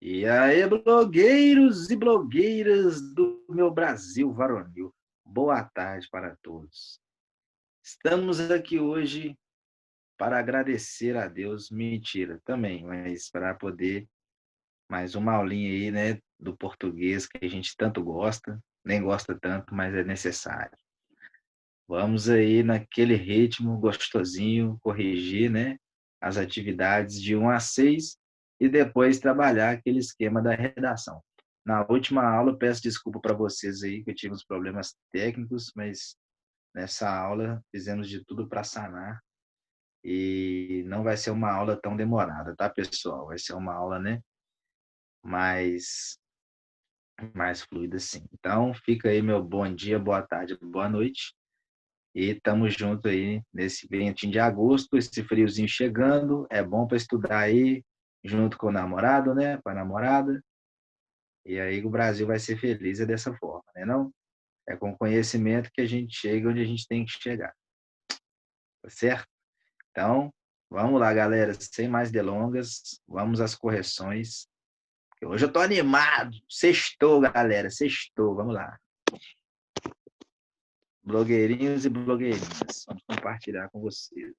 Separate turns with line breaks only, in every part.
E aí, blogueiros e blogueiras do meu Brasil varonil, boa tarde para todos. Estamos aqui hoje para agradecer a Deus, mentira também, mas para poder mais uma aulinha aí, né, do português que a gente tanto gosta, nem gosta tanto, mas é necessário. Vamos aí naquele ritmo gostosinho, corrigir, né, as atividades de 1 a 6 e depois trabalhar aquele esquema da redação. Na última aula, peço desculpa para vocês aí que eu tive uns problemas técnicos, mas nessa aula fizemos de tudo para sanar e não vai ser uma aula tão demorada, tá, pessoal? Vai ser uma aula, né, mais mais fluida assim. Então, fica aí meu bom dia, boa tarde, boa noite. E estamos juntos aí nesse ventinho de agosto, esse friozinho chegando, é bom para estudar aí, junto com o namorado, né, com a namorada, e aí o Brasil vai ser feliz é dessa forma, né não? É com conhecimento que a gente chega onde a gente tem que chegar, tá certo? Então, vamos lá, galera, sem mais delongas, vamos às correções. Hoje eu tô animado, sextou, galera, sextou, vamos lá. Blogueirinhos e blogueirinhas, vamos compartilhar com vocês.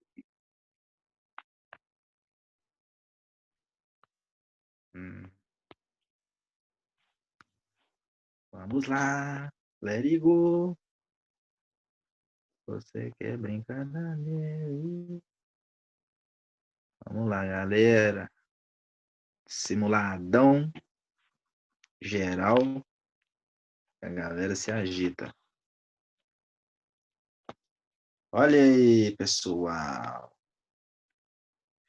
Hum. Vamos lá, let it go. Você quer brincar na neve? Vamos lá, galera. Simuladão geral. A galera se agita. Olha aí, pessoal.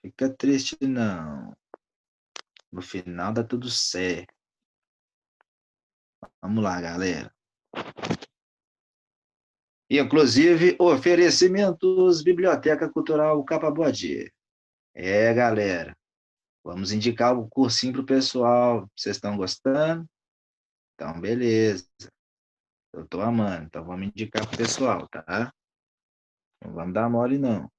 Fica triste não. No final dá tudo certo. Vamos lá, galera. Inclusive, oferecimentos Biblioteca Cultural Capa Bode. Galera. Vamos indicar o cursinho pro pessoal. Vocês estão gostando? Então, beleza. Eu tô amando. Então, vamos indicar pro pessoal, tá? Não vamos dar mole, não.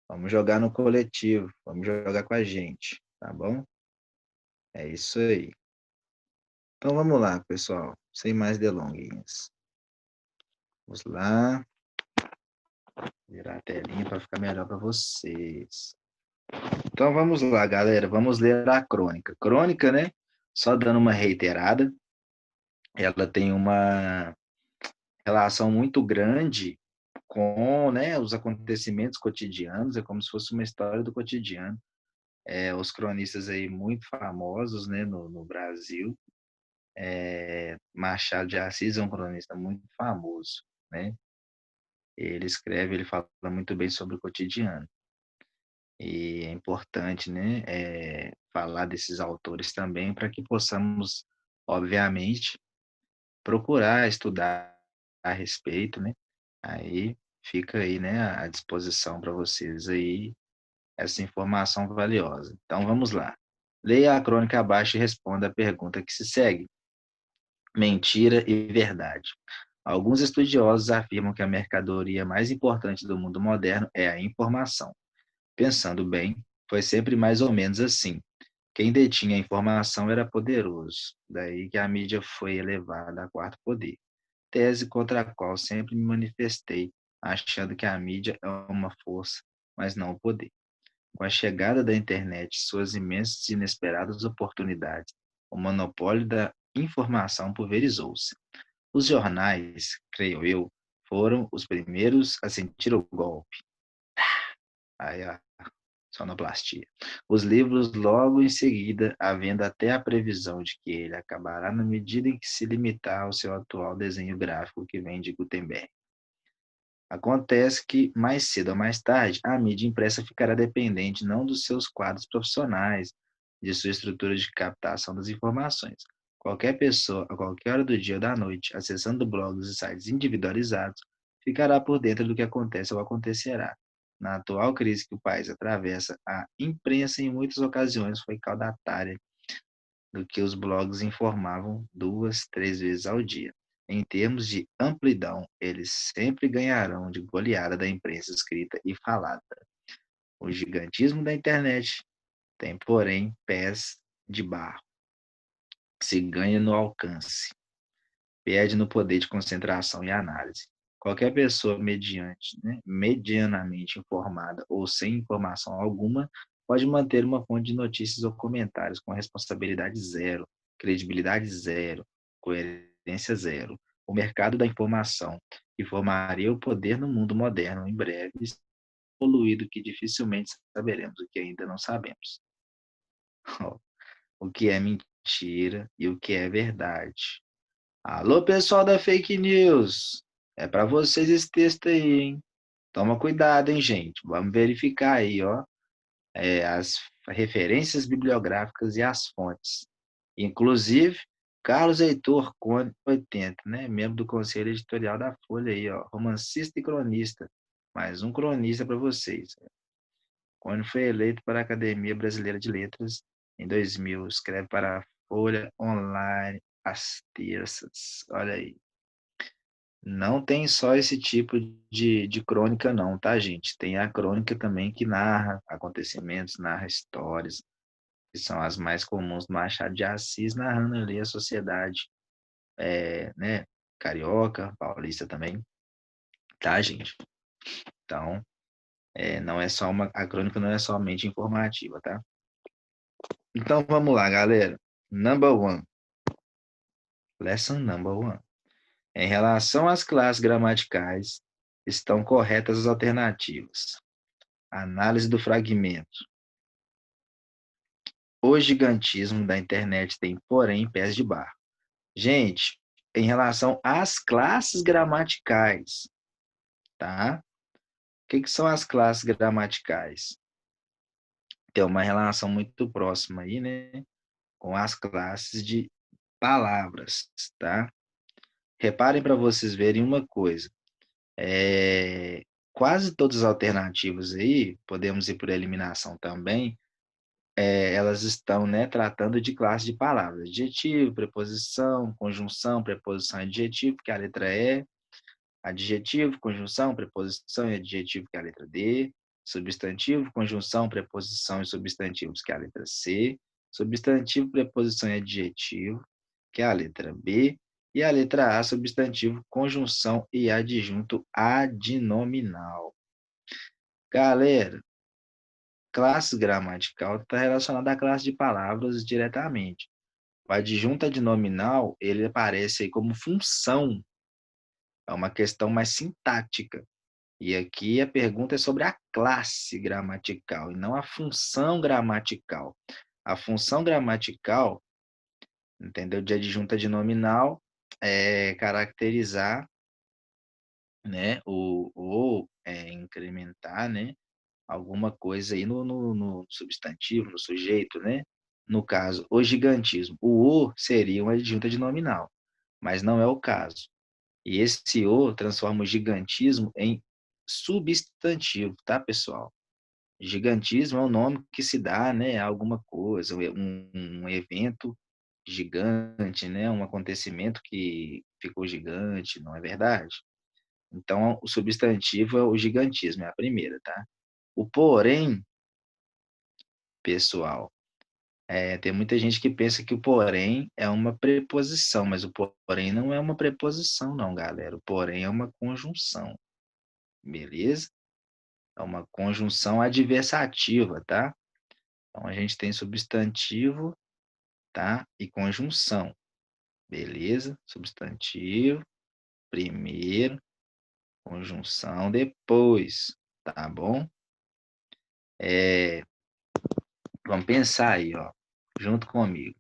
Vamos jogar no coletivo. Vamos jogar com a gente, tá bom? É isso aí. Então, vamos lá, pessoal. Sem mais delongas. Vamos lá. Virar a telinha para ficar melhor para vocês. Então, vamos lá, galera. Vamos ler a crônica. Crônica, né? Só dando uma reiterada. Ela tem uma relação muito grande com, né, os acontecimentos cotidianos, é como se fosse uma história do cotidiano. Os cronistas aí muito famosos, né, no Brasil, Machado de Assis é um cronista muito famoso, né? Ele escreve, ele fala muito bem sobre o cotidiano. E é importante, né, falar desses autores também para que possamos, obviamente, procurar estudar a respeito, né? Aí fica aí, né, à disposição para vocês aí essa informação valiosa. Então vamos lá. Leia a crônica abaixo e responda a pergunta que se segue. Mentira e verdade. Alguns estudiosos afirmam que a mercadoria mais importante do mundo moderno é a informação. Pensando bem, foi sempre mais ou menos assim. Quem detinha a informação era poderoso, daí que a mídia foi elevada a quarto poder. Tese contra a qual sempre me manifestei, achando que a mídia é uma força, mas não o poder. Com a chegada da internet e suas imensas e inesperadas oportunidades, o monopólio da informação pulverizou-se. Os jornais, creio eu, foram os primeiros a sentir o golpe. Aí a sonoplastia. Os livros, logo em seguida, havendo até a previsão de que ele acabará na medida em que se limitar ao seu atual desenho gráfico que vem de Gutenberg. Acontece que, mais cedo ou mais tarde, a mídia impressa ficará dependente não dos seus quadros profissionais, de sua estrutura de captação das informações. Qualquer pessoa, a qualquer hora do dia ou da noite, acessando blogs e sites individualizados, ficará por dentro do que acontece ou acontecerá. Na atual crise que o país atravessa, a imprensa em muitas ocasiões foi caudatária do que os blogs informavam 2, 3 vezes ao dia. Em termos de amplidão, eles sempre ganharão de goleada da imprensa escrita e falada. O gigantismo da internet tem, porém, pés de barro. se ganha no alcance, perde no poder de concentração e análise. Qualquer pessoa medianamente informada ou sem informação alguma pode manter uma fonte de notícias ou comentários com responsabilidade zero, credibilidade zero, coerência zero. O mercado da informação que formaria o poder no mundo moderno em breve está poluído que dificilmente saberemos o que ainda não sabemos. O que é mentira e o que é verdade. Alô, pessoal da fake news. É para vocês esse texto aí, hein? Toma cuidado, hein, gente? Vamos verificar aí, ó, as referências bibliográficas e as fontes. Inclusive, Carlos Heitor Cone, 80, né? Membro do Conselho Editorial da Folha aí, ó. Romancista e cronista. Mais um cronista para vocês. Cone foi eleito para a Academia Brasileira de Letras em 2000. Escreve para a Folha Online às terças. Olha aí. Não tem só esse tipo de crônica, não, tá, gente? Tem a crônica também que narra acontecimentos, narra histórias, que são as mais comuns do Machado de Assis, narrando ali a sociedade, né, carioca, paulista também, tá, gente? Então, não é só a crônica não é somente informativa, tá? Então, vamos lá, galera. Number one. Lesson number one. Em relação às classes gramaticais, estão corretas as alternativas. Análise do fragmento. O gigantismo da internet tem, porém, pés de barro. Gente, em relação às classes gramaticais, tá? O que são as classes gramaticais? Tem uma relação muito próxima aí, né? Com as classes de palavras, tá? Reparem para vocês verem uma coisa. Quase todas as alternativas aí, podemos ir por eliminação também, elas estão, né, tratando de classe de palavras. Adjetivo, preposição, conjunção, preposição e adjetivo, que é a letra E. Adjetivo, conjunção, preposição e adjetivo, que é a letra D. Substantivo, conjunção, preposição e substantivos, que é a letra C. Substantivo, preposição e adjetivo, que é a letra B. E a letra A, substantivo, conjunção e adjunto adnominal. Galera, classe gramatical está relacionada à classe de palavras diretamente. O adjunto adnominal, ele aparece aí como função, é uma questão mais sintática. E aqui a pergunta é sobre a classe gramatical e não a função gramatical. A função gramatical, entendeu? De adjunto adnominal é caracterizar, né, ou incrementar, né, alguma coisa aí no substantivo, no sujeito, né? No caso, o gigantismo. O seria um adjunto adnominal, mas não é o caso. E esse o transforma o gigantismo em substantivo, tá, pessoal? Gigantismo é o nome que se dá, né, a alguma coisa, um evento gigante, né, um acontecimento que ficou gigante, não é verdade? Então, o substantivo é o gigantismo, é a primeira, tá? O porém, pessoal, tem muita gente que pensa que o porém é uma preposição, mas o porém não é uma preposição, não, galera. O porém é uma conjunção, beleza? É uma conjunção adversativa, tá? Então, a gente tem substantivo, tá? E conjunção, beleza? Substantivo, primeiro, conjunção depois, tá bom? Vamos pensar aí, ó, junto comigo.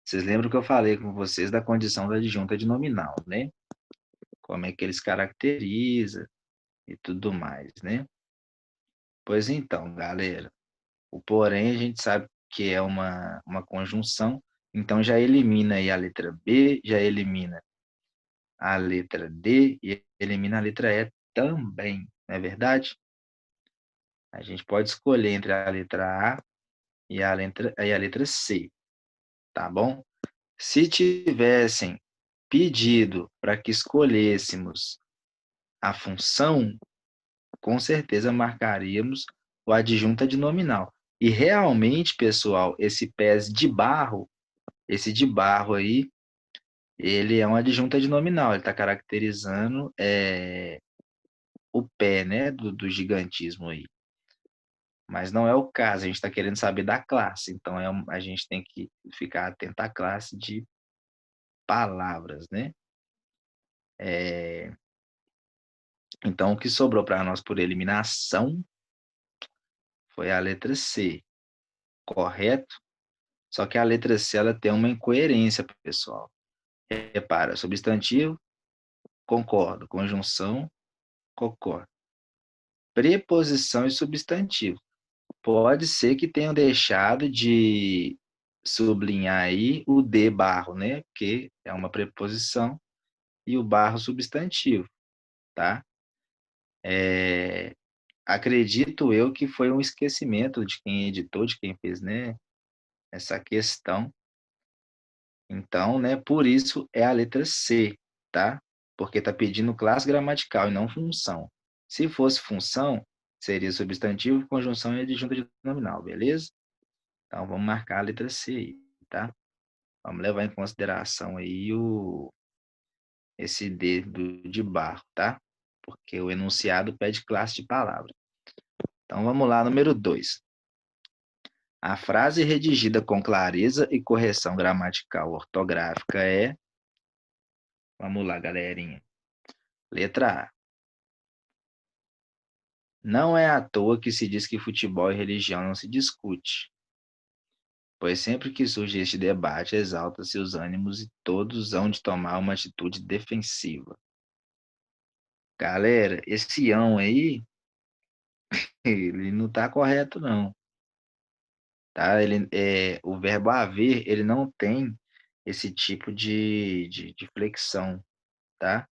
Vocês lembram que eu falei com vocês da condição da adjunta de nominal, né? Como é que eles caracterizam e tudo mais, né? Pois então, galera, o porém a gente sabe que é uma conjunção, então já elimina aí a letra B, já elimina a letra D e elimina a letra E também, não é verdade? A gente pode escolher entre a letra A e a letra C, tá bom? Se tivessem pedido para que escolhêssemos a função, com certeza marcaríamos o adjunto adnominal. E realmente, pessoal, esse pés de barro esse de barro aí, ele é uma adjunta de nominal, ele está caracterizando o pé, né, do gigantismo aí. Mas não é o caso, a gente está querendo saber da classe, então a gente tem que ficar atento à classe de palavras, né? Então, o que sobrou para nós por eliminação foi a letra C, correto? Só que a letra C ela tem uma incoerência, pessoal. Repara, substantivo, concordo. Conjunção, concordo. Preposição e substantivo. Pode ser que tenham deixado de sublinhar aí o de barro, né? Porque é uma preposição e o barro substantivo, tá? Acredito eu que foi um esquecimento de quem editou, de quem fez, né, essa questão. Então, né, por isso é a letra C, tá? Porque tá pedindo classe gramatical e não função. Se fosse função, seria substantivo, conjunção e adjunta de nominal, beleza? Então, vamos marcar a letra C aí, tá? Vamos levar em consideração aí esse D de barro, tá? Porque o enunciado pede classe de palavra. Então, vamos lá, número 2. A frase redigida com clareza e correção gramatical ortográfica é... Vamos lá, galerinha. Letra A. Não é à toa que se diz que futebol e religião não se discute, pois sempre que surge este debate, exalta-se os ânimos e todos hão de tomar uma atitude defensiva. Galera, esse ão aí, ele não está correto, não. Tá? O verbo haver, ele não tem esse tipo de flexão, tá?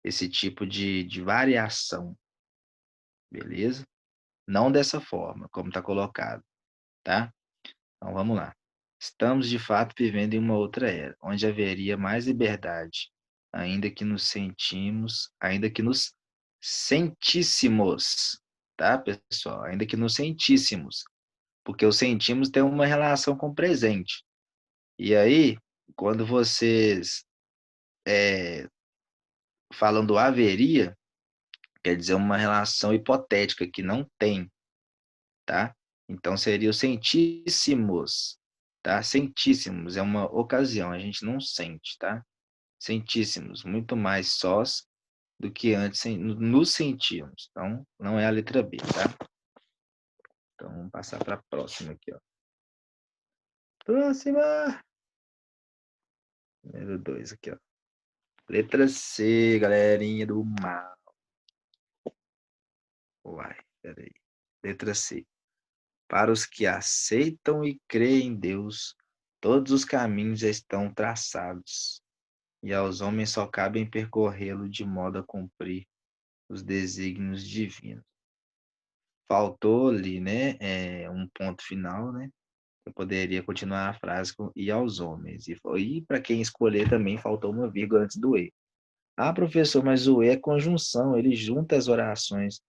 Esse tipo de variação, beleza? Não dessa forma, como está colocado, tá? Então vamos lá. Estamos de fato vivendo em uma outra era, onde haveria mais liberdade, ainda que nos sentíssemos, tá, pessoal? Ainda que nos sentíssemos, porque o sentimos tem uma relação com o presente. E aí, quando vocês falam do haveria, quer dizer uma relação hipotética que não tem, tá? Então seria o sentíssimos, tá? Sentíssimos é uma ocasião, a gente não sente, tá? Sentíssimos, muito mais sós do que antes nos sentíamos. Então, não é a letra B, tá? Então, vamos passar para a próxima aqui, ó. Próxima! Número 2 aqui, ó. Letra C, galerinha do mal. Uai, peraí. Letra C. Para os que aceitam e creem em Deus, todos os caminhos já estão traçados, e aos homens só cabem percorrê-lo de modo a cumprir os desígnios divinos. Faltou ali, né, um ponto final, né? Eu poderia continuar a frase com e aos homens. E para quem escolher também faltou uma vírgula antes do e. Ah, professor, mas o e é conjunção, ele junta as orações.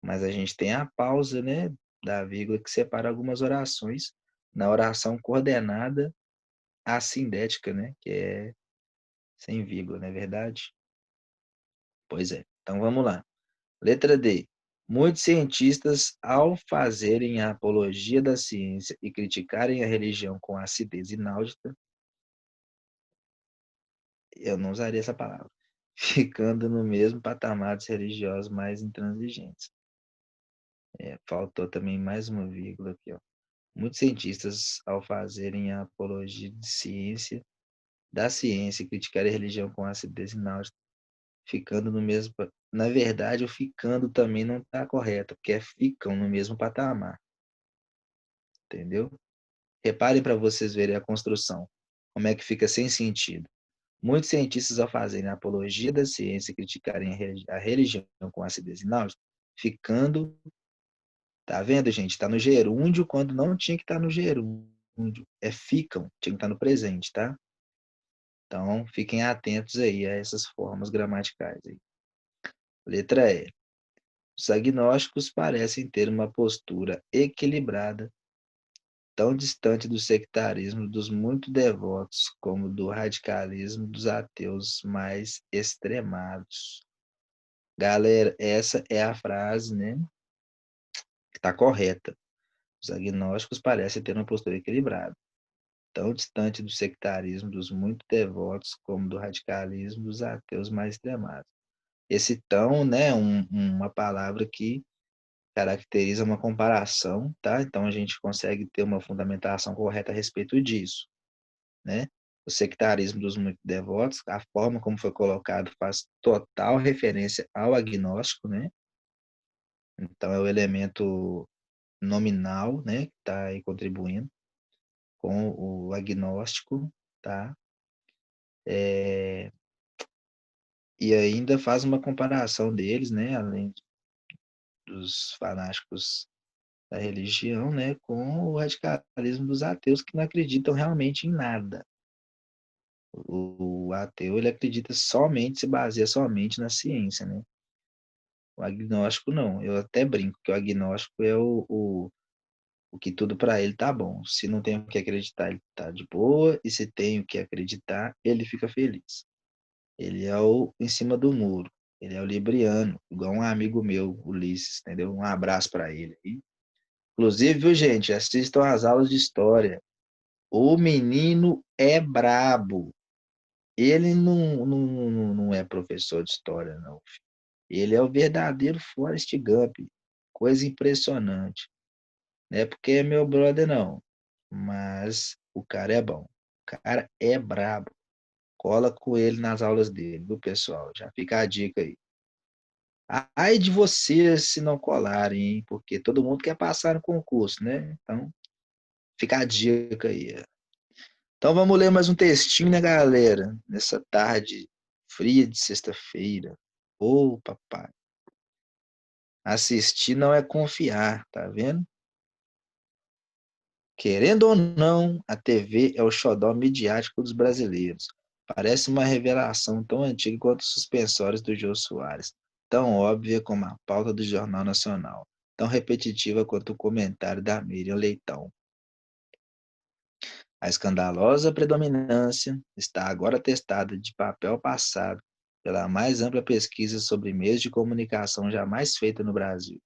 Mas a gente tem a pausa, né, da vírgula que separa algumas orações na oração coordenada assindética, né, que é sem vírgula, não é verdade? Pois é. Então vamos lá. Letra D. Muitos cientistas, ao fazerem a apologia da ciência e criticarem a religião com acidez inaudita, eu não usaria essa palavra, ficando no mesmo patamar dos religiosos mais intransigentes. Faltou também mais uma vírgula aqui, ó. Muitos cientistas, ao fazerem a apologia da ciência e criticarem a religião com acidez inaudita, ficando no mesmo... Na verdade, o ficando também não está correto, porque ficam no mesmo patamar, entendeu? Reparem para vocês verem a construção, como é que fica sem sentido. Muitos cientistas, ao fazerem a apologia da ciência e criticarem a religião com acidez inaudita, ficando... Tá vendo, gente? Tá no gerúndio quando não tinha que estar no gerúndio. Ficam, tinha que estar no presente, tá? Então, fiquem atentos aí a essas formas gramaticais aí. Letra E. Os agnósticos parecem ter uma postura equilibrada tão distante do sectarismo dos muito devotos como do radicalismo dos ateus mais extremados. Galera, essa é a frase, né, que está correta. Os agnósticos parecem ter uma postura equilibrada, tão distante do sectarismo dos muito devotos como do radicalismo dos ateus mais extremados. Esse tão, né, uma palavra que caracteriza uma comparação, tá? Então a gente consegue ter uma fundamentação correta a respeito disso, né? O sectarismo dos muito devotos, a forma como foi colocado faz total referência ao agnóstico, né? Então é o elemento nominal, né, que está aí contribuindo com o agnóstico, tá? E ainda faz uma comparação deles, né, além dos fanáticos da religião, né, com o radicalismo dos ateus que não acreditam realmente em nada. O ateu, ele acredita somente, se baseia somente na ciência, né? O agnóstico não. Eu até brinco que o agnóstico é o que tudo para ele tá bom. Se não tem o que acreditar, ele tá de boa, e se tem o que acreditar, ele fica feliz. Ele é o em cima do muro. Ele é o libriano, igual um amigo meu, Ulisses, entendeu? Um abraço para ele. Inclusive, viu, gente, assistam às aulas de história. O menino é brabo. Ele não é professor de história, não. Ele é o verdadeiro Forrest Gump. Coisa impressionante. Não é porque é meu brother, não. Mas o cara é bom. O cara é brabo. Cola com ele nas aulas dele, viu, pessoal? Já fica a dica aí. Ai de vocês se não colarem, hein? Porque todo mundo quer passar no concurso, né? Então, fica a dica aí. Então vamos ler mais um textinho, né, galera? Nessa tarde fria de sexta-feira. Ô, papai. Assistir não é confiar, tá vendo? Querendo ou não, a TV é o xodó midiático dos brasileiros. Parece uma revelação tão antiga quanto os suspensórios do Jô Soares, tão óbvia como a pauta do Jornal Nacional, tão repetitiva quanto o comentário da Miriam Leitão. A escandalosa predominância está agora testada de papel passado pela mais ampla pesquisa sobre meios de comunicação jamais feita no Brasil,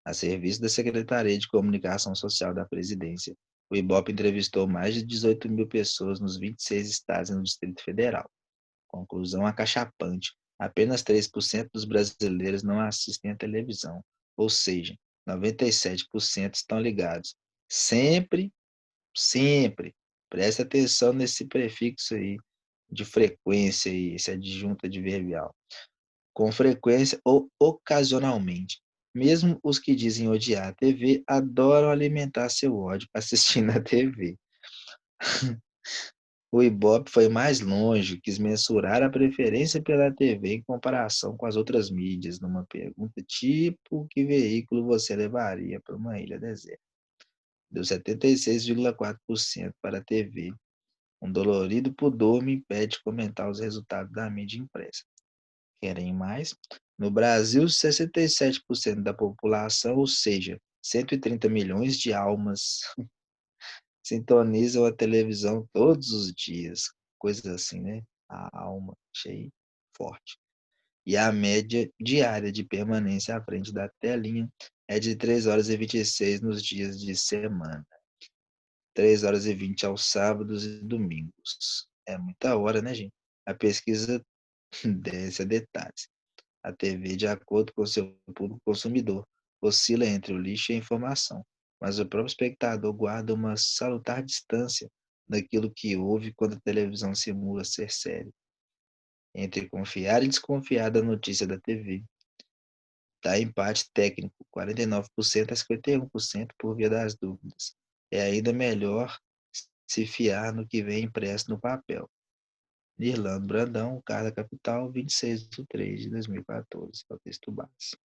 a serviço da Secretaria de Comunicação Social da Presidência. O IBOP entrevistou mais de 18 mil pessoas nos 26 estados e no Distrito Federal. Conclusão acachapante: apenas 3% dos brasileiros não assistem à televisão, ou seja, 97% estão ligados. Sempre, sempre, preste atenção nesse prefixo aí de frequência aí, esse adjunto adverbial. Com frequência ou ocasionalmente. Mesmo os que dizem odiar a TV adoram alimentar seu ódio assistindo a TV. O Ibope foi mais longe, quis mensurar a preferência pela TV em comparação com as outras mídias, numa pergunta tipo: que veículo você levaria para uma ilha deserta? Deu 76,4% para a TV. Um dolorido pudor me impede de comentar os resultados da mídia impressa. Querem mais? No Brasil, 67% da população, ou seja, 130 milhões de almas, sintonizam a televisão todos os dias. Coisas assim, né? A alma, achei forte. E a média diária de permanência à frente da telinha é de 3 horas e 26 nos dias de semana. 3 horas e 20 aos sábados e domingos. É muita hora, né, gente? A pesquisa desce a detalhes. A TV, de acordo com seu público consumidor, oscila entre o lixo e a informação, mas o próprio espectador guarda uma salutar distância daquilo que ouve quando a televisão simula ser sério. Entre confiar e desconfiar da notícia da TV, dá empate técnico, 49% a 51% por via das dúvidas. É ainda melhor se fiar no que vem impresso no papel. Nirlando Brandão, Carta Capital, 26 de 3 de 2014, é o texto base.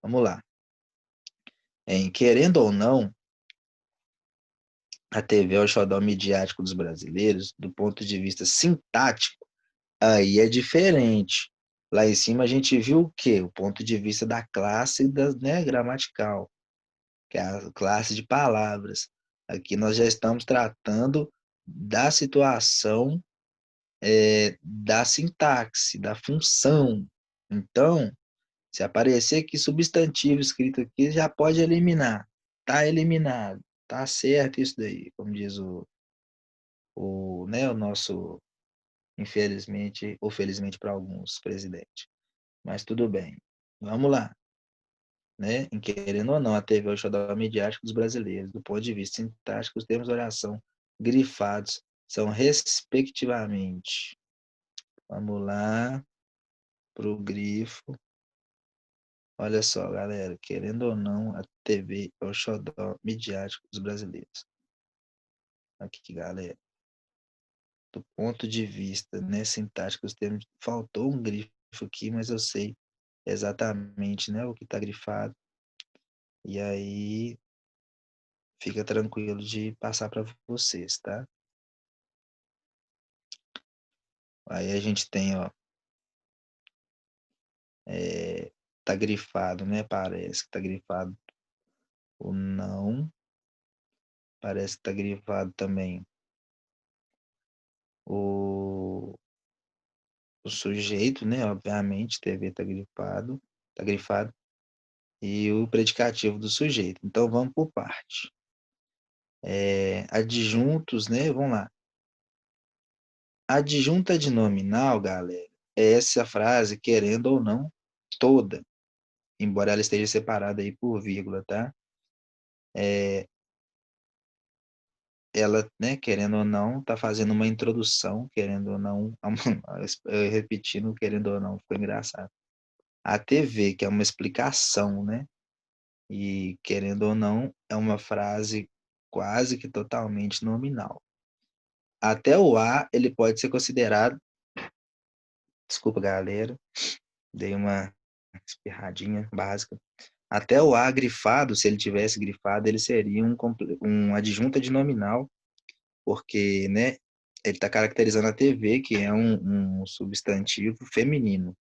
Vamos lá. Querendo ou não, a TV é o xodó midiático dos brasileiros, do ponto de vista sintático, aí é diferente. Lá em cima a gente viu o quê? O ponto de vista da classe, da, né, gramatical. que é a classe de palavras. Aqui nós já estamos tratando da situação da sintaxe, da função. Então, se aparecer aqui substantivo escrito aqui, já pode eliminar. Tá eliminado. Tá certo isso daí, como diz o nosso, infelizmente, ou felizmente para alguns, presidente. Mas tudo bem. Vamos lá. Né? Em querendo ou não, a TV é o xodó midiático dos brasileiros. Do ponto de vista sintático, os termos de oração grifados são, respectivamente, vamos lá, para o grifo. Olha só, galera, querendo ou não, a TV é o xodó midiático dos brasileiros. Aqui, galera. Do ponto de vista, né, sintático, os termos, faltou um grifo aqui, mas eu sei exatamente, né, o que está grifado. E aí, fica tranquilo de passar para vocês, tá? Aí a gente tem, ó, tá grifado, né? Parece que tá grifado o não. Parece que tá grifado também o, o sujeito, né? Obviamente, TV tá grifado. E o predicativo do sujeito. Então, vamos por parte. Adjuntos, né? Vamos lá. Adjunta de nominal, galera, é essa frase, querendo ou não, toda, embora ela esteja separada aí por vírgula, tá? Ela, né, querendo ou não, tá fazendo uma introdução, querendo ou não, repetindo, querendo ou não, ficou engraçado. A TV, que é uma explicação, né? E, querendo ou não, é uma frase quase que totalmente nominal. Até o A, ele pode ser considerado, desculpa, galera, dei uma espirradinha básica. Até o A grifado, se ele tivesse grifado, ele seria um adjunta de nominal, porque, né, ele está caracterizando a TV, que é um substantivo feminino,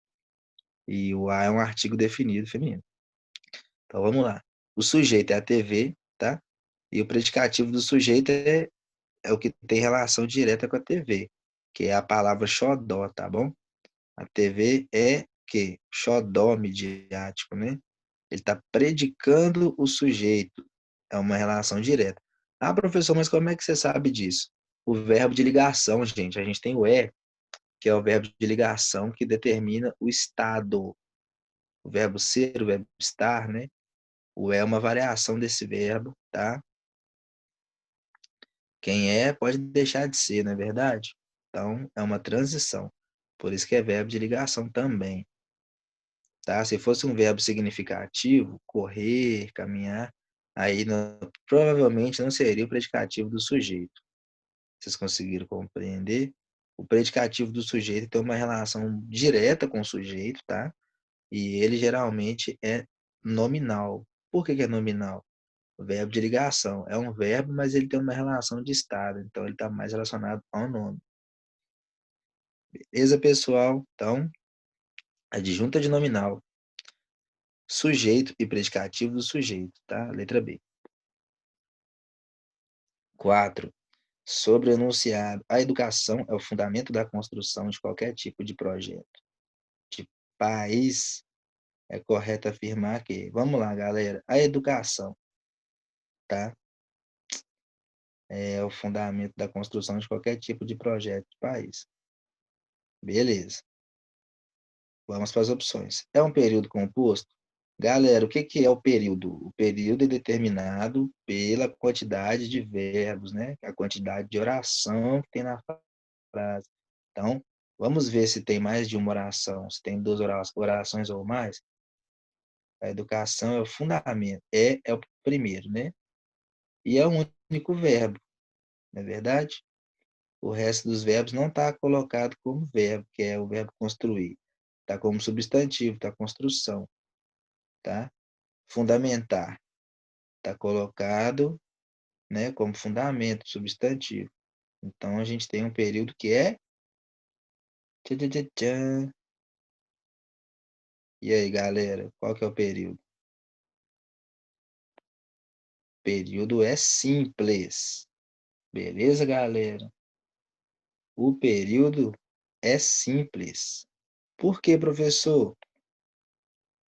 e o A é um artigo definido feminino. Então vamos lá. O sujeito é a TV, tá? E o predicativo do sujeito é o que tem relação direta com a TV, que é a palavra xodó, tá bom? A TV é que? Xodó midiático, né? Ele está predicando o sujeito. É uma relação direta. Ah, professor, mas como é que você sabe disso? O verbo de ligação, gente. A gente tem o que é o verbo de ligação que determina o estado. O verbo ser, o verbo estar, né? O é uma variação desse verbo, tá? Quem é pode deixar de ser, não é verdade? Então, é uma transição. Por isso que é verbo de ligação também, tá? Se fosse um verbo significativo, correr, caminhar, aí provavelmente não seria o predicativo do sujeito. Vocês conseguiram compreender? O predicativo do sujeito tem uma relação direta com o sujeito, tá? E ele geralmente é nominal. Por que é nominal? O verbo de ligação. É um verbo, mas ele tem uma relação de estado, então ele está mais relacionado ao nome. Beleza, pessoal? Então, adjunta de nominal, sujeito e predicativo do sujeito, tá? Letra B. 4. Sobre o enunciado. A educação é o fundamento da construção de qualquer tipo de projeto. De país, é correto afirmar que, vamos lá, galera, a educação, tá? É o fundamento da construção de qualquer tipo de projeto de país. Beleza. Vamos para as opções. É um período composto? Galera, o que que é o período? O período é determinado pela quantidade de verbos, né? A quantidade de oração que tem na frase. Então, vamos ver se tem mais de uma oração, se tem duas orações ou mais. A educação é o fundamento, é o primeiro, né? E é um único verbo, não é verdade? O resto dos verbos não está colocado como verbo, que é o verbo construir. Está como substantivo, está construção, tá? Fundamentar está colocado, né, como fundamento, substantivo. Então, a gente tem um período que é... Tchan, tchan, tchan, tchan. E aí, galera, qual que é o período? período é simples. Beleza, galera? O período é simples. Por quê, professor?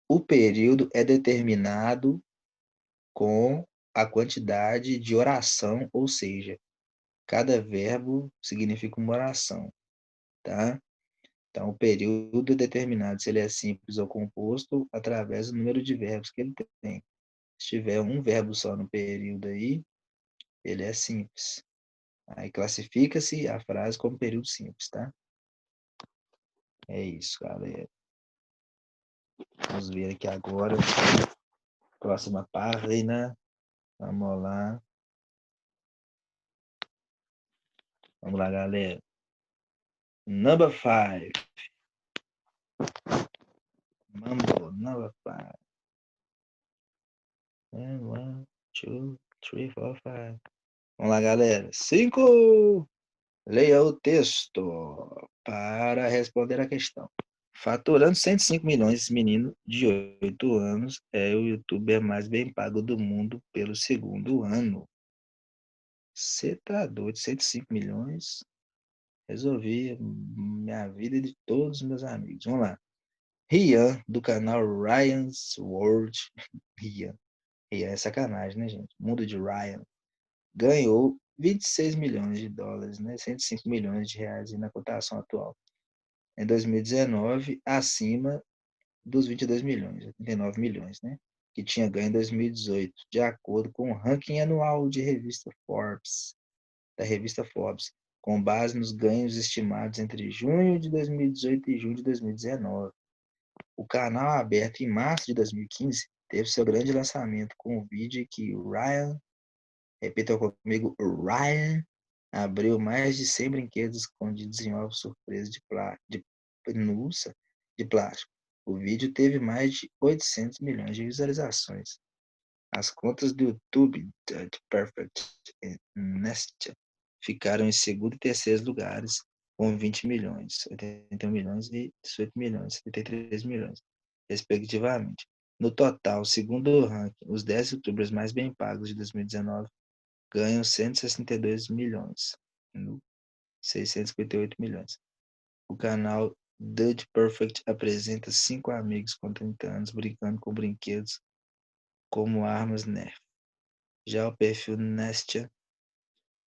O período é determinado com a quantidade de oração, ou seja, cada verbo significa uma oração, tá? Então, o período é determinado se ele é simples ou composto através do número de verbos que ele tem. Se tiver um verbo só no período aí, ele é simples. Aí classifica-se a frase como período simples, tá? É isso, galera. Vamos ver aqui agora. Próxima página. Vamos lá. Vamos lá, galera. Number 5. Mambo, number 5. And 1, 2, 3, 4, 5. Vamos lá, galera. 5. Leia o texto para responder a questão. Faturando 105 milhões, esse menino de 8 anos é o youtuber mais bem pago do mundo pelo segundo ano. Você tá doido? 105 milhões? Resolvi minha vida e de todos os meus amigos. Vamos lá. Rian, do canal Ryan's World. Rian. Rian é sacanagem, né, gente? Mundo de Ryan. Ganhou 26 milhões de dólares, né? 105 milhões de reais na cotação atual. Em 2019, acima dos 22 milhões, 89 milhões, né? Que tinha ganho em 2018, de acordo com o ranking anual de revista Forbes, da revista Forbes, com base nos ganhos estimados entre junho de 2018 e junho de 2019. O canal, aberto em março de 2015, teve seu grande lançamento com o vídeo que Ryan, repita comigo, Ryan, abriu mais de 100 brinquedos escondidos em ovos surpresa de plástico. O vídeo teve mais de 800 milhões de visualizações. As contas do YouTube, Dude Perfect e Nestia, ficaram em segundo e terceiro lugares, com 20 milhões, 81 milhões e 18 milhões, 73 milhões, respectivamente. No total, segundo o ranking, os 10 youtubers mais bem pagos de 2019 ganham 162 milhões, 658 milhões. O canal Dude Perfect apresenta 5 amigos com 30 anos brincando com brinquedos como armas Nerf. Já o perfil Nestia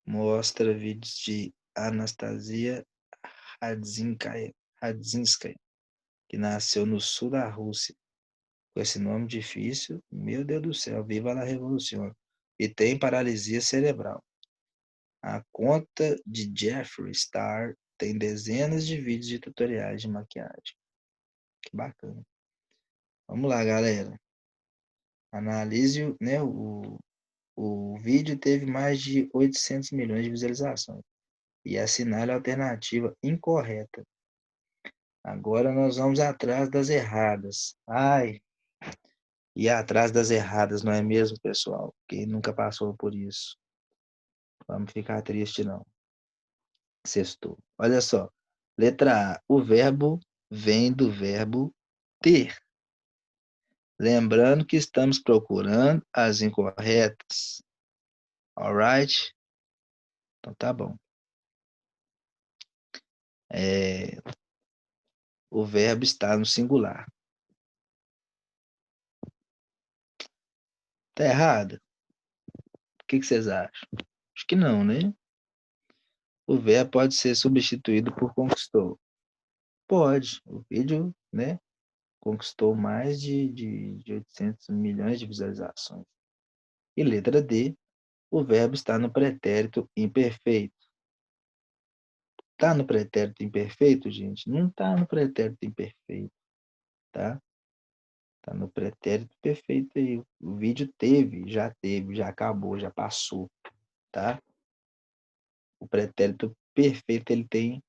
mostra vídeos de Anastasia Radzinskaya, que nasceu no sul da Rússia. Com esse nome difícil, meu Deus do céu, viva a revolução. E tem paralisia cerebral. A conta de Jeffree Star tem dezenas de vídeos de tutoriais de maquiagem. Que bacana. Vamos lá, galera. Analise, né, o vídeo teve mais de 800 milhões de visualizações. E assinale a alternativa incorreta. Agora nós vamos atrás das erradas. Ai, e atrás das erradas, não é mesmo, pessoal? Quem nunca passou por isso? Vamos ficar triste, não. Sextou. Olha só. Letra A. O verbo vem do verbo ter. Lembrando que estamos procurando as incorretas. Alright? Então tá bom. O verbo está no singular. Tá errado? O que vocês acham? Acho que não, né? O verbo pode ser substituído por conquistou. Pode. O vídeo, né, conquistou mais de 800 milhões de visualizações. E letra D, o verbo está no pretérito imperfeito. Tá no pretérito imperfeito, gente? Não tá no pretérito imperfeito, tá? Tá no pretérito perfeito aí. O vídeo teve, já acabou, já passou, tá? O pretérito perfeito, ele tem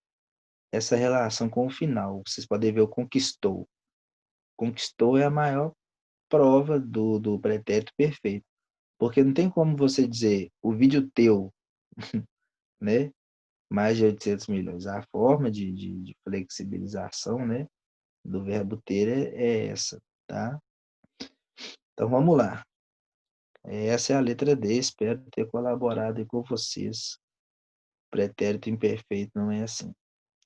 essa relação com o final. Vocês podem ver o conquistou. Conquistou é a maior prova do pretérito perfeito. Porque não tem como você dizer o vídeo teu, né? Mais de 800 milhões. A forma de flexibilização, né? Do verbo ter é essa, tá? Então vamos lá. Essa é a letra D, espero ter colaborado aí com vocês. Pretérito imperfeito não é assim,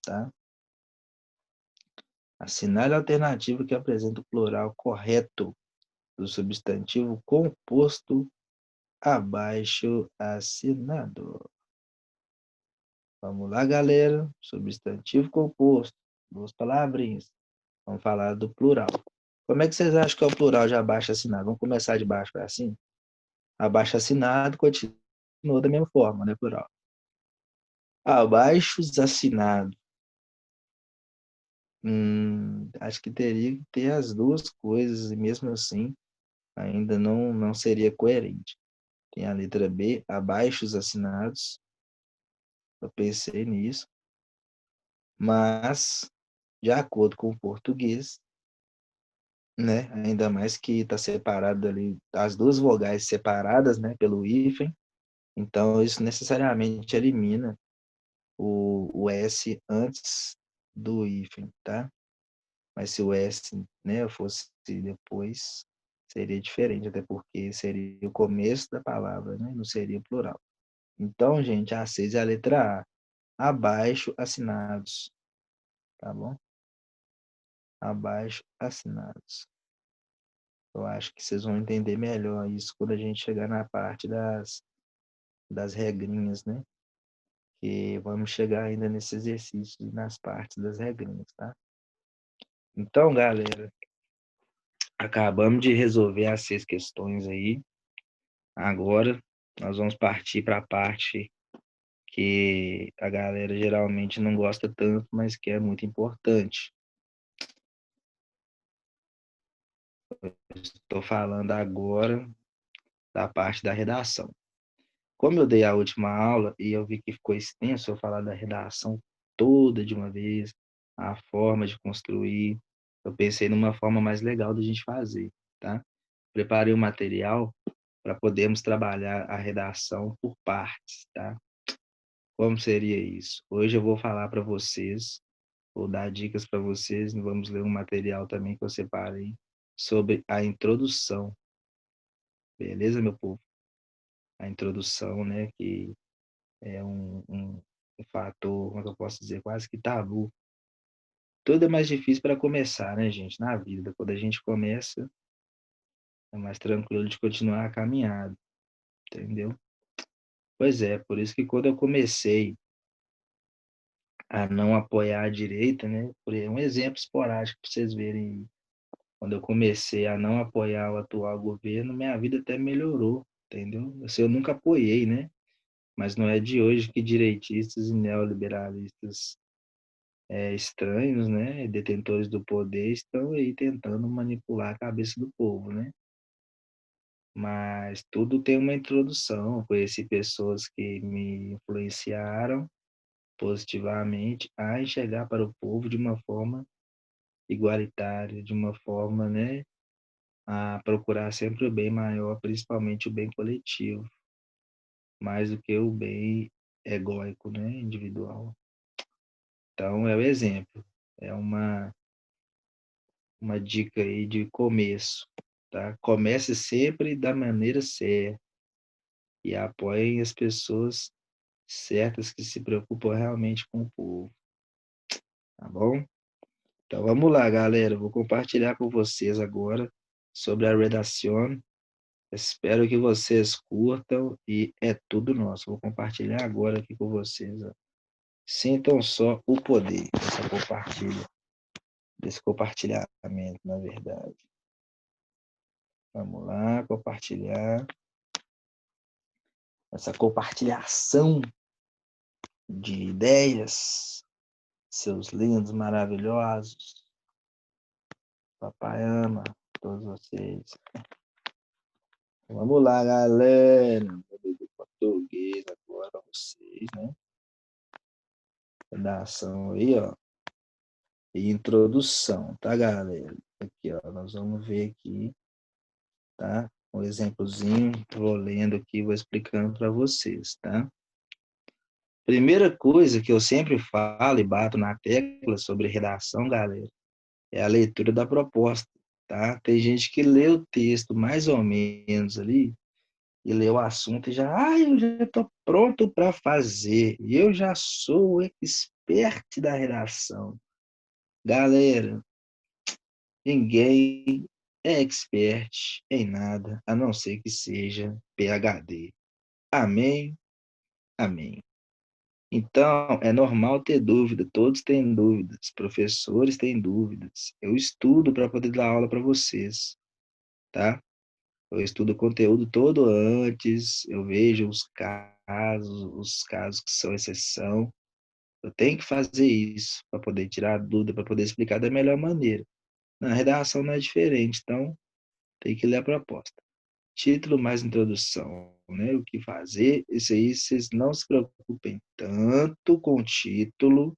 tá? Assinale a alternativa que apresenta o plural correto do substantivo composto abaixo assinado. Vamos lá, galera. Substantivo composto, duas palavrinhas. Vamos falar do plural. Como é que vocês acham que é o plural de abaixo assinado? Vamos começar de baixo para cima? Abaixo assinado continua da mesma forma, né, plural? Abaixo assinado. Acho que teria que ter as duas coisas, e mesmo assim ainda não seria coerente. Tem a letra B, abaixo os assinados. Eu pensei nisso, mas de acordo com o português, né, ainda mais que está separado ali, as duas vogais separadas, né, pelo hífen, então isso necessariamente elimina o S antes do hífen, tá? Mas se o S, né, fosse depois, seria diferente, até porque seria o começo da palavra, né, não seria plural. Então, gente, a 6 é a letra A. Abaixo assinados, tá bom? Abaixo assinados. Eu acho que vocês vão entender melhor isso quando a gente chegar na parte das regrinhas, né? Que vamos chegar ainda nesse exercício nas partes das regrinhas, tá? Então, galera, acabamos de resolver as 6 questões aí. Agora, nós vamos partir para a parte que a galera geralmente não gosta tanto, mas que é muito importante. Estou falando agora da parte da redação. Como eu dei a última aula e eu vi que ficou extenso eu falar da redação toda de uma vez, a forma de construir, eu pensei numa forma mais legal da gente fazer, tá? Preparei o material para podermos trabalhar a redação por partes, tá? Como seria isso? Hoje eu vou falar para vocês, vou dar dicas para vocês, vamos ler um material também que eu separei sobre a introdução, beleza, meu povo? A introdução, né, que é um fator, como é que eu posso dizer, quase que tabu. Tudo é mais difícil para começar, né, gente, na vida. Quando a gente começa, é mais tranquilo de continuar a caminhada, entendeu? Pois é, por isso que quando eu comecei a não apoiar a direita, né, por um exemplo esporádico para vocês verem, quando eu comecei a não apoiar o atual governo, minha vida até melhorou, entendeu? Assim, eu nunca apoiei, né? Mas não é de hoje que direitistas e neoliberalistas estranhos, né, detentores do poder, estão aí tentando manipular a cabeça do povo, né? Mas tudo tem uma introdução. Conheci pessoas que me influenciaram positivamente a enxergar para o povo de uma forma igualitária, de uma forma, né, a procurar sempre o bem maior, principalmente o bem coletivo, mais do que o bem egóico, né, individual. Então, é o exemplo. É uma dica aí de começo, tá? Comece sempre da maneira certa e apoie as pessoas certas que se preocupam realmente com o povo, tá bom? Então vamos lá, galera. Vou compartilhar com vocês agora sobre a redação. Espero que vocês curtam e é tudo nosso. Vou compartilhar agora aqui com vocês. Ó. Sintam só o poder desse compartilhamento, na verdade. Vamos lá, compartilhar. Essa compartilhação de ideias, seus lindos, maravilhosos. Papai ama todos vocês. Vamos lá, galera. Vou ler do português agora para vocês, né? Redação aí, ó. E introdução, tá, galera? Aqui, ó. Nós vamos ver aqui, tá? Um exemplozinho. Vou lendo aqui, vou explicando para vocês, tá? Primeira coisa que eu sempre falo e bato na tecla sobre redação, galera, é a leitura da proposta, tá? Tem gente que lê o texto mais ou menos ali e lê o assunto e já, eu já estou pronto para fazer. Eu já sou o expert da redação. Galera, ninguém é expert em nada, a não ser que seja PhD. Amém? Amém. Então, é normal ter dúvida, todos têm dúvidas, professores têm dúvidas. Eu estudo para poder dar aula para vocês, tá? Eu estudo o conteúdo todo antes, eu vejo os casos que são exceção. Eu tenho que fazer isso para poder tirar a dúvida, para poder explicar da melhor maneira. Na redação não é diferente, então tem que ler a proposta. Título mais introdução, né? O que fazer? Isso aí vocês não se preocupem tanto com o título,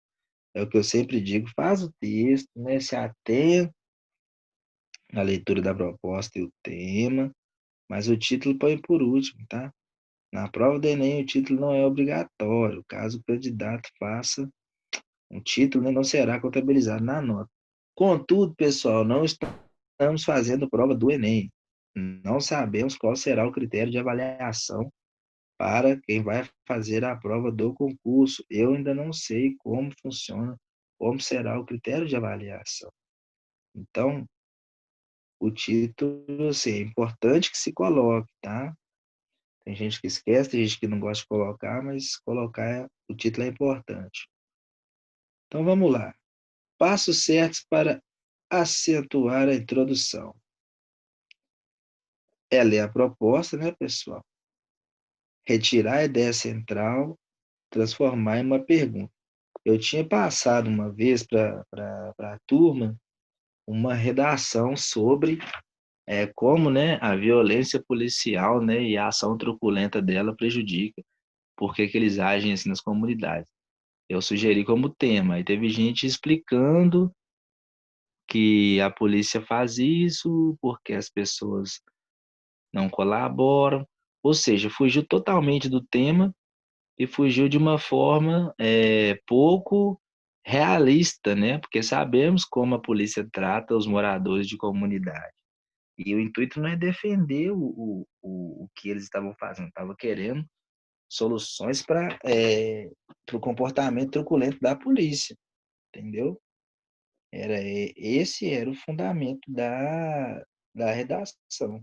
é o que eu sempre digo, faz o texto, né? Se atenha à leitura da proposta e o tema, mas o título põe por último, tá? Na prova do Enem, o título não é obrigatório. Caso o candidato faça um título, né, não será contabilizado na nota. Contudo, pessoal, não estamos fazendo prova do Enem. Não sabemos qual será o critério de avaliação para quem vai fazer a prova do concurso. Eu ainda não sei como funciona, como será o critério de avaliação. Então, o título, assim, é importante que se coloque, tá? Tem gente que esquece, tem gente que não gosta de colocar, mas colocar o título é importante. Então vamos lá. Passos certos para acentuar a introdução. É ler a proposta, né, pessoal? Retirar a ideia central, transformar em uma pergunta. Eu tinha passado uma vez para a turma uma redação sobre como, né, a violência policial, né, e a ação truculenta dela prejudica, por que que eles agem assim nas comunidades. Eu sugeri como tema, e teve gente explicando que a polícia faz isso porque as pessoas não colaboram, ou seja, fugiu totalmente do tema e fugiu de uma forma pouco realista, né? Porque sabemos como a polícia trata os moradores de comunidade. E o intuito não é defender o que eles estavam fazendo, estavam querendo soluções para o comportamento truculento da polícia, entendeu? Esse era o fundamento da redação.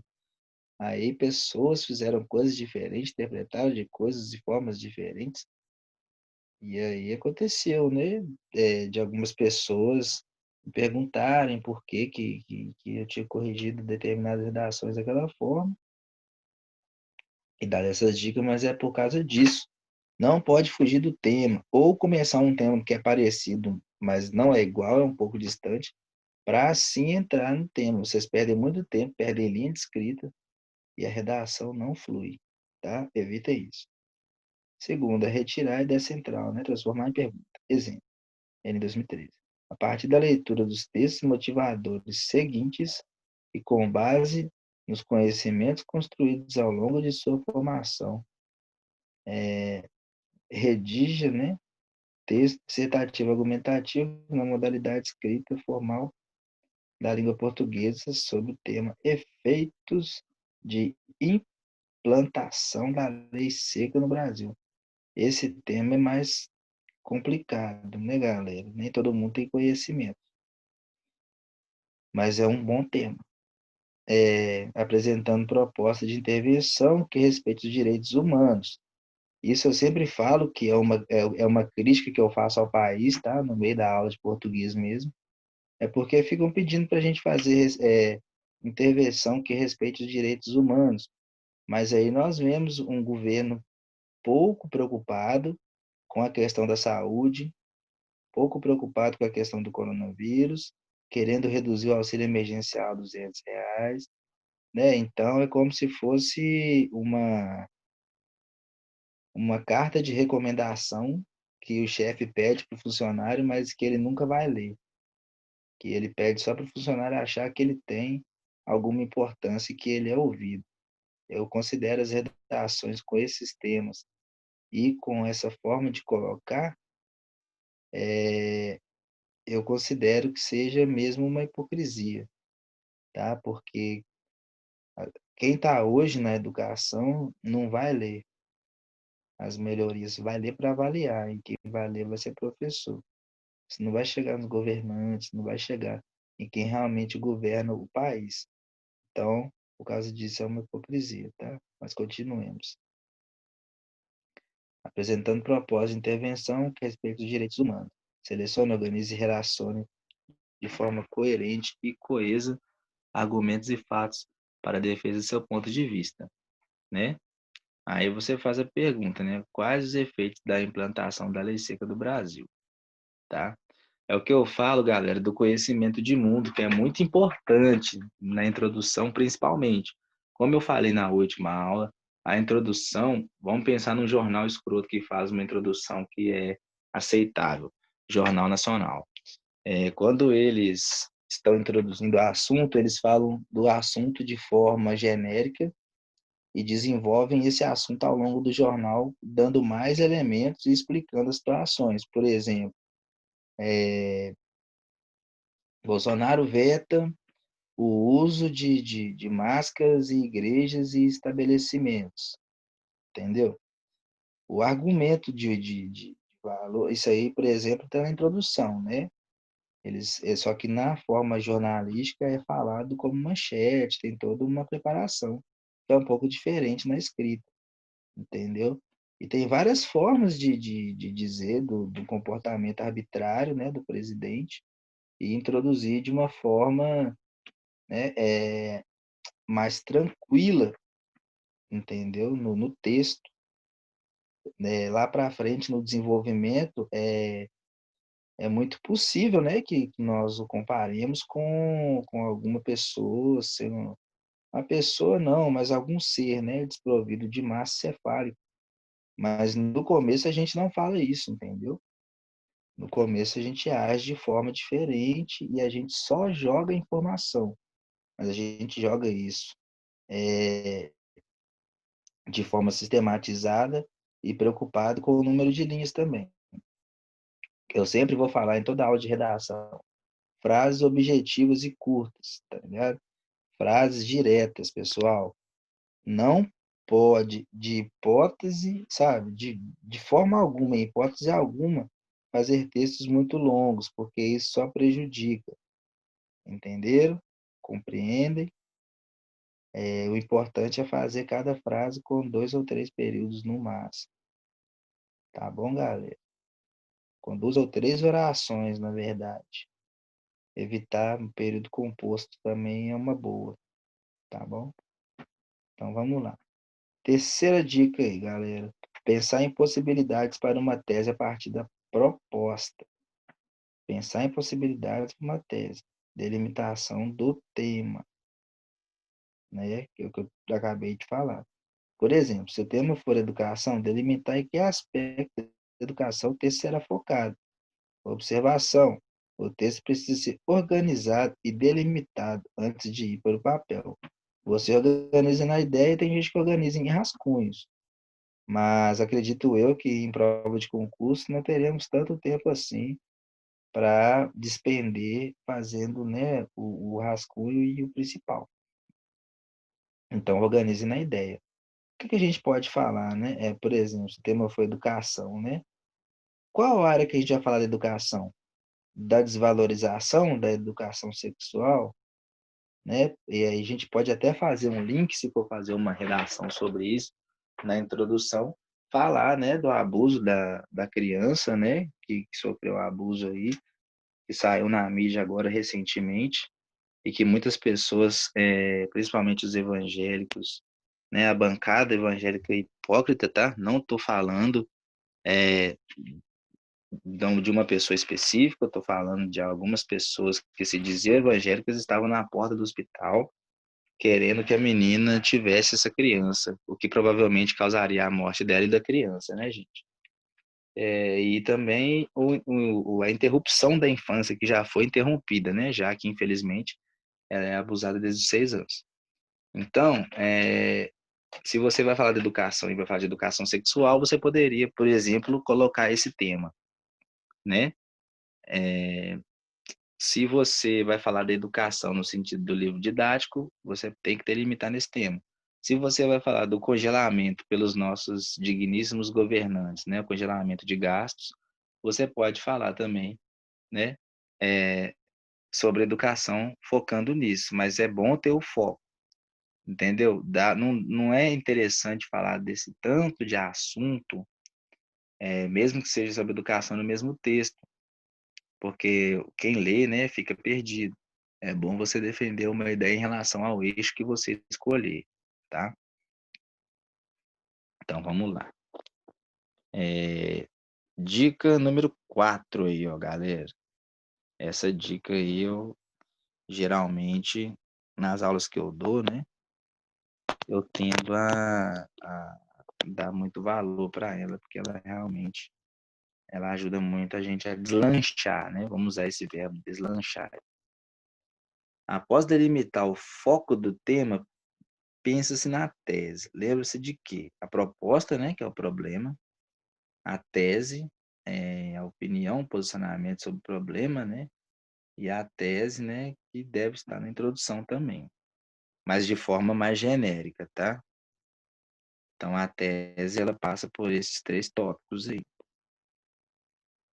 Aí pessoas fizeram coisas diferentes, interpretaram de coisas de formas diferentes, e aí aconteceu, né? De algumas pessoas me perguntarem por que eu tinha corrigido determinadas redações daquela forma, e dar essas dicas, mas é por causa disso. Não pode fugir do tema, ou começar um tema que é parecido, mas não é igual, é um pouco distante, para assim entrar no tema. Vocês perdem muito tempo, perdem linha de escrita e a redação não flui, tá? Evita isso. Segunda, retirar a ideia central, né? Transformar em pergunta. Exemplo, N 2013. A partir da leitura dos textos motivadores seguintes e com base nos conhecimentos construídos ao longo de sua formação, redija, né? Texto dissertativo argumentativo na modalidade escrita formal da língua portuguesa sobre o tema efeitos de implantação da lei seca no Brasil. Esse tema é mais complicado, né, galera? Nem todo mundo tem conhecimento, mas é um bom tema. Apresentando proposta de intervenção que respeite os direitos humanos. Isso eu sempre falo que é uma crítica que eu faço ao país, tá? No meio da aula de português mesmo. É porque ficam pedindo para a gente fazer intervenção que respeite os direitos humanos. Mas aí nós vemos um governo pouco preocupado com a questão da saúde, pouco preocupado com a questão do coronavírus, querendo reduzir o auxílio emergencial a R$ 200, né? Então é como se fosse uma carta de recomendação que o chefe pede para o funcionário, mas que ele nunca vai ler, que ele pede só para o funcionário achar que ele tem alguma importância e que ele é ouvido. Eu considero as redações com esses temas e com essa forma de colocar, eu considero que seja mesmo uma hipocrisia, tá? Porque quem está hoje na educação não vai ler as melhorias, vai ler para avaliar, e quem vai ler vai ser professor. Isso não vai chegar nos governantes, não vai chegar em quem realmente governa o país. Então, por causa disso, é uma hipocrisia, tá? Mas continuemos. Apresentando propósito de intervenção que respeita os direitos humanos. Selecione, organize e relacione de forma coerente e coesa argumentos e fatos para a defesa do seu ponto de vista, né? Aí você faz a pergunta, né? Quais os efeitos da implantação da lei seca do Brasil, tá? É o que eu falo, galera, do conhecimento de mundo, que é muito importante na introdução, principalmente. Como eu falei na última aula, a introdução, vamos pensar num jornal escroto que faz uma introdução que é aceitável, Jornal Nacional. Quando eles estão introduzindo o assunto, eles falam do assunto de forma genérica e desenvolvem esse assunto ao longo do jornal, dando mais elementos e explicando as situações. Por exemplo, Bolsonaro veta o uso de máscaras em igrejas e estabelecimentos, entendeu? O argumento de valor, isso aí, por exemplo, está na introdução, né? Só que na forma jornalística é falado como manchete, tem toda uma preparação, que é um pouco diferente na escrita, entendeu? E tem várias formas de dizer do comportamento arbitrário, né, do presidente e introduzir de uma forma, né, mais tranquila, entendeu? No texto, né? Lá para frente, no desenvolvimento, é muito possível, né, que nós o comparemos com alguma pessoa, sendo uma pessoa não, mas algum ser, né, desprovido de massa cefálica. Mas no começo a gente não fala isso, entendeu? No começo a gente age de forma diferente e a gente só joga informação, mas a gente joga isso de forma sistematizada e preocupado com o número de linhas também. Eu sempre vou falar em toda aula de redação, frases objetivas e curtas, tá ligado? Frases diretas, pessoal. Não pode, de hipótese, sabe? De forma alguma, em hipótese alguma, fazer textos muito longos, porque isso só prejudica. Entenderam? Compreendem? O importante é fazer cada frase com 2 ou 3 períodos no máximo. Tá bom, galera? Com 2 ou 3 orações, na verdade. Evitar um período composto também é uma boa, tá bom? Então vamos lá. Terceira dica aí, galera. Pensar em possibilidades para uma tese a partir da proposta. Pensar em possibilidades para uma tese. Delimitação do tema, né? Que é o que eu acabei de falar. Por exemplo, se o tema for educação, delimitar em que aspecto da educação o texto será focado. Observação. O texto precisa ser organizado e delimitado antes de ir para o papel. Você organiza na ideia e tem gente que organiza em rascunhos. Mas acredito eu que em prova de concurso não teremos tanto tempo assim para despender fazendo, né, o rascunho e o principal. Então, organize na ideia. O que a gente pode falar, né? Por exemplo, se o tema foi educação, né? Qual área que a gente vai falar de educação? Da desvalorização da educação sexual, né? E aí a gente pode até fazer um link, se for fazer uma redação sobre isso, na introdução, falar, né, do abuso da criança, né, que sofreu abuso aí, que saiu na mídia agora recentemente, e que muitas pessoas, principalmente os evangélicos, né, a bancada evangélica hipócrita, tá? Não estou falando de uma pessoa específica, estou falando de algumas pessoas que se diziam evangélicas estavam na porta do hospital querendo que a menina tivesse essa criança, o que provavelmente causaria a morte dela e da criança, né, gente? E também a interrupção da infância, que já foi interrompida, né, já que, infelizmente, ela é abusada desde os 6 anos. Então, se você vai falar de educação e vai falar de educação sexual, você poderia, por exemplo, colocar esse tema, né? se você vai falar da educação no sentido do livro didático, você tem que delimitar nesse tema. Se você vai falar do congelamento pelos nossos digníssimos governantes, né, o congelamento de gastos, você pode falar também, né, eh, sobre educação focando nisso, mas é bom ter o foco, entendeu? Não é interessante falar desse tanto de assunto, mesmo que seja sobre educação no mesmo texto, porque quem lê, né, fica perdido. É bom você defender uma ideia em relação ao eixo que você escolher, tá? Então vamos lá. Dica número 4 aí, ó, galera. Essa dica aí eu geralmente nas aulas que eu dou, né, eu tendo a dar muito valor para ela, porque ela realmente ela ajuda muito a gente a deslanchar, né? Vamos usar esse verbo deslanchar. Após delimitar o foco do tema, pensa-se na tese. Lembra-se de que a proposta, né, que é o problema, a tese, a opinião, o posicionamento sobre o problema, né, e a tese, né, que deve estar na introdução também, mas de forma mais genérica, tá? Então a tese ela passa por esses 3 tópicos aí,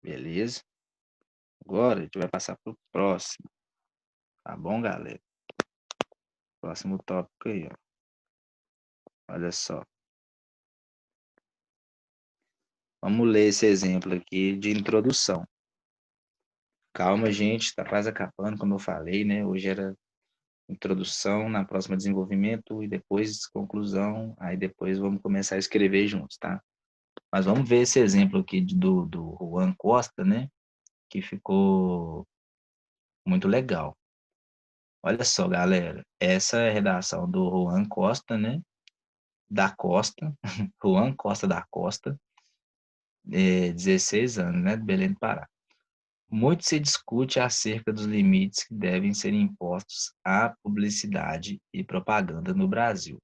beleza? Agora a gente vai passar para o próximo, tá bom, galera? Próximo tópico aí, ó. Olha só. Vamos ler esse exemplo aqui de introdução. Calma, gente, tá quase acabando, como eu falei, né? Hoje era introdução, na próxima desenvolvimento e depois conclusão. Aí depois vamos começar a escrever juntos, tá? Mas vamos ver esse exemplo aqui do Juan Costa, né? Que ficou muito legal. Olha só, galera, essa é a redação do Juan Costa, né? Da Costa, Juan Costa da Costa, 16 anos, né? De Belém do Pará. Muito se discute acerca dos limites que devem ser impostos à publicidade e propaganda no Brasil.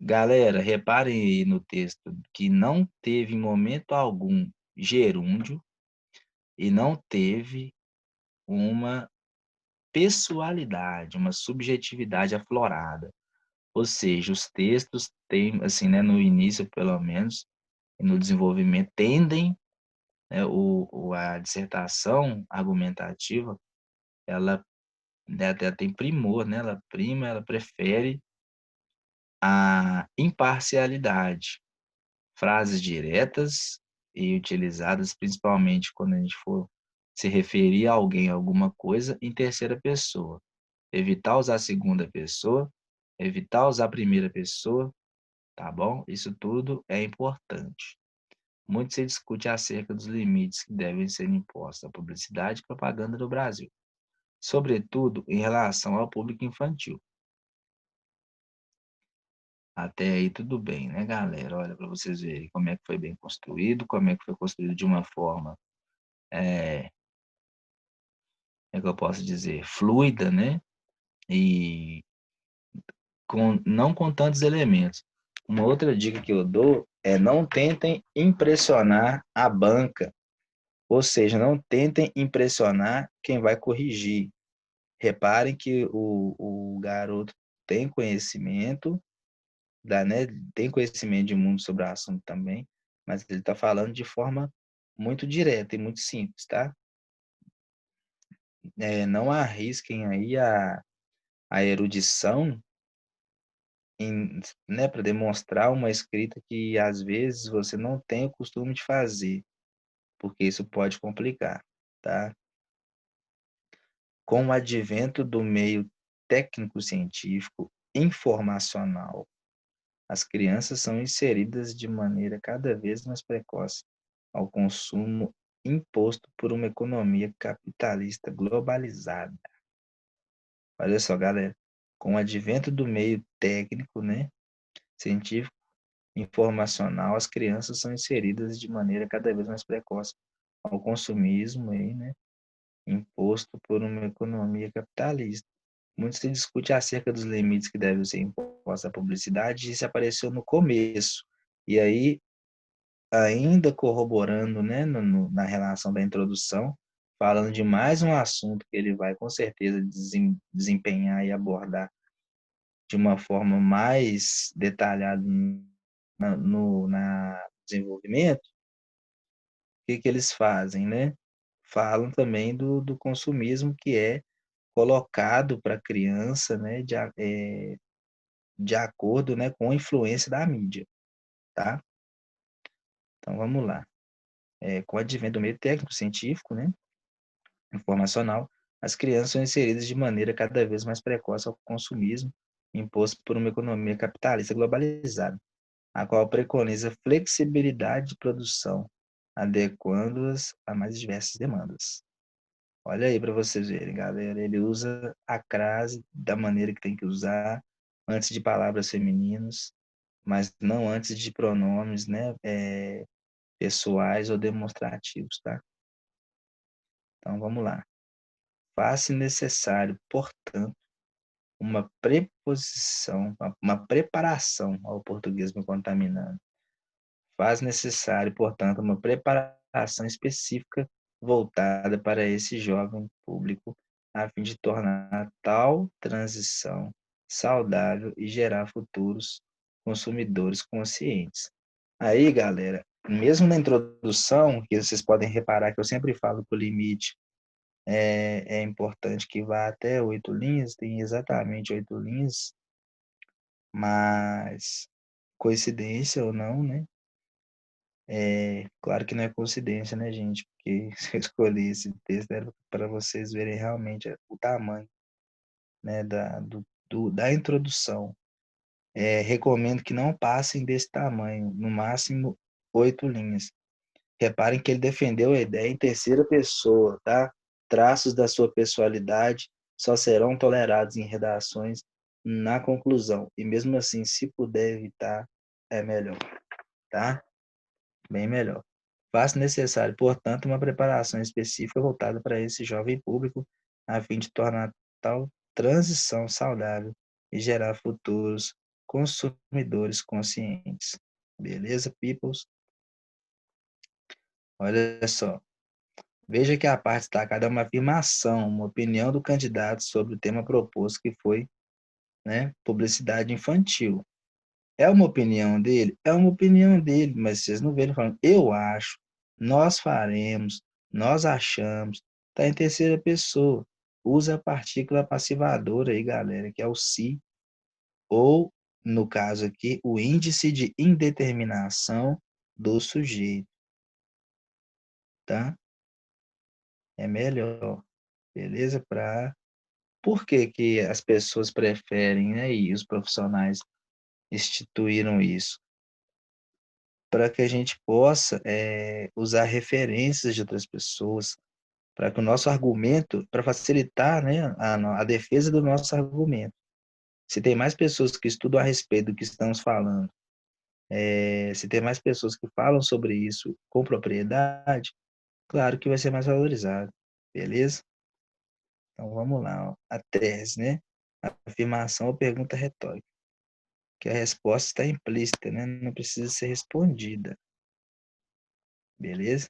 Galera, reparem aí no texto que não teve em momento algum gerúndio e não teve uma pessoalidade, uma subjetividade aflorada. Ou seja, os textos têm, assim, né, no início, pelo menos, e no desenvolvimento, tendem, né, a dissertação argumentativa, ela, né, até tem primor, né, ela prima, ela prefere a imparcialidade, frases diretas e utilizadas principalmente quando a gente for se referir a alguém, a alguma coisa, em terceira pessoa. Evitar usar a segunda pessoa, evitar usar a primeira pessoa, tá bom? Isso tudo é importante. Muito se discute acerca dos limites que devem ser impostos à publicidade e propaganda no Brasil, sobretudo em relação ao público infantil. Até aí tudo bem, né, galera? Olha, para vocês verem como é que foi bem construído, como é que foi construído de uma forma, como é que eu posso dizer, fluida, né? E não com tantos elementos. Uma outra dica que eu dou é não tentem impressionar a banca, ou seja, não tentem impressionar quem vai corrigir. Reparem que o garoto tem conhecimento, né, tem conhecimento de mundo sobre o assunto também, mas ele está falando de forma muito direta e muito simples, tá? Não arrisquem aí a erudição né, para demonstrar uma escrita que às vezes você não tem o costume de fazer, porque isso pode complicar, tá? Com o advento do meio técnico-científico informacional, as crianças são inseridas de maneira cada vez mais precoce ao consumo imposto por uma economia capitalista globalizada. Olha só, galera, com o advento do meio técnico, né, científico, informacional, as crianças são inseridas de maneira cada vez mais precoce ao consumismo aí, né, imposto por uma economia capitalista. Muito se discute acerca dos limites que devem ser impostos à publicidade, e isso apareceu no começo. E aí, ainda corroborando, né, na relação da introdução, falando de mais um assunto que ele vai com certeza desempenhar e abordar de uma forma mais detalhada na desenvolvimento. O que que eles fazem, né? Falam também do consumismo que é colocado para a criança, né, de acordo, né, com a influência da mídia, tá? Então vamos lá. Com o advento do meio técnico científico, né, informacional, as crianças são inseridas de maneira cada vez mais precoce ao consumismo imposto por uma economia capitalista globalizada, a qual preconiza flexibilidade de produção, adequando-as a mais diversas demandas. Olha aí para vocês verem, galera. Ele usa a crase da maneira que tem que usar, antes de palavras femininas, mas não antes de pronomes, né, pessoais ou demonstrativos, tá? Então vamos lá. Faz-se necessário, portanto, uma preposição, uma preparação ao português me contaminando. Faz necessário, portanto, uma preparação específica voltada para esse jovem público, a fim de tornar tal transição saudável e gerar futuros consumidores conscientes. Aí, galera, mesmo na introdução, que vocês podem reparar que eu sempre falo que o limite é importante que vá até 8 linhas, tem exatamente 8 linhas, mas coincidência ou não, né? Claro que não é coincidência, né, gente? Porque se eu escolhi esse texto era para vocês verem realmente o tamanho, né, da introdução. Recomendo que não passem desse tamanho, no máximo 8 linhas. Reparem que ele defendeu a ideia em terceira pessoa, tá? Traços da sua personalidade só serão tolerados em redações na conclusão. E mesmo assim, se puder evitar, é melhor, tá? Bem melhor. Faz necessário, portanto, uma preparação específica voltada para esse jovem público, a fim de tornar tal transição saudável e gerar futuros consumidores conscientes. Beleza, peoples? Olha só. Veja que a parte destacada é uma afirmação, uma opinião do candidato sobre o tema proposto, que foi, né, publicidade infantil. É uma opinião dele? É uma opinião dele, mas vocês não veem ele falando, eu acho, nós faremos, nós achamos. Está em terceira pessoa. Usa a partícula passivadora aí, galera, que é o se, ou, no caso aqui, o índice de indeterminação do sujeito, tá? É melhor, beleza? Por que que as pessoas preferem, né, e os profissionais instituíram isso? Para que a gente possa usar referências de outras pessoas, para que o nosso argumento, para facilitar, né, a defesa do nosso argumento. Se tem mais pessoas que estudam a respeito do que estamos falando, se tem mais pessoas que falam sobre isso com propriedade, claro que vai ser mais valorizado, beleza? Então vamos lá, ó. A tese, né? A afirmação ou pergunta retórica, que a resposta está implícita, né? Não precisa ser respondida, beleza?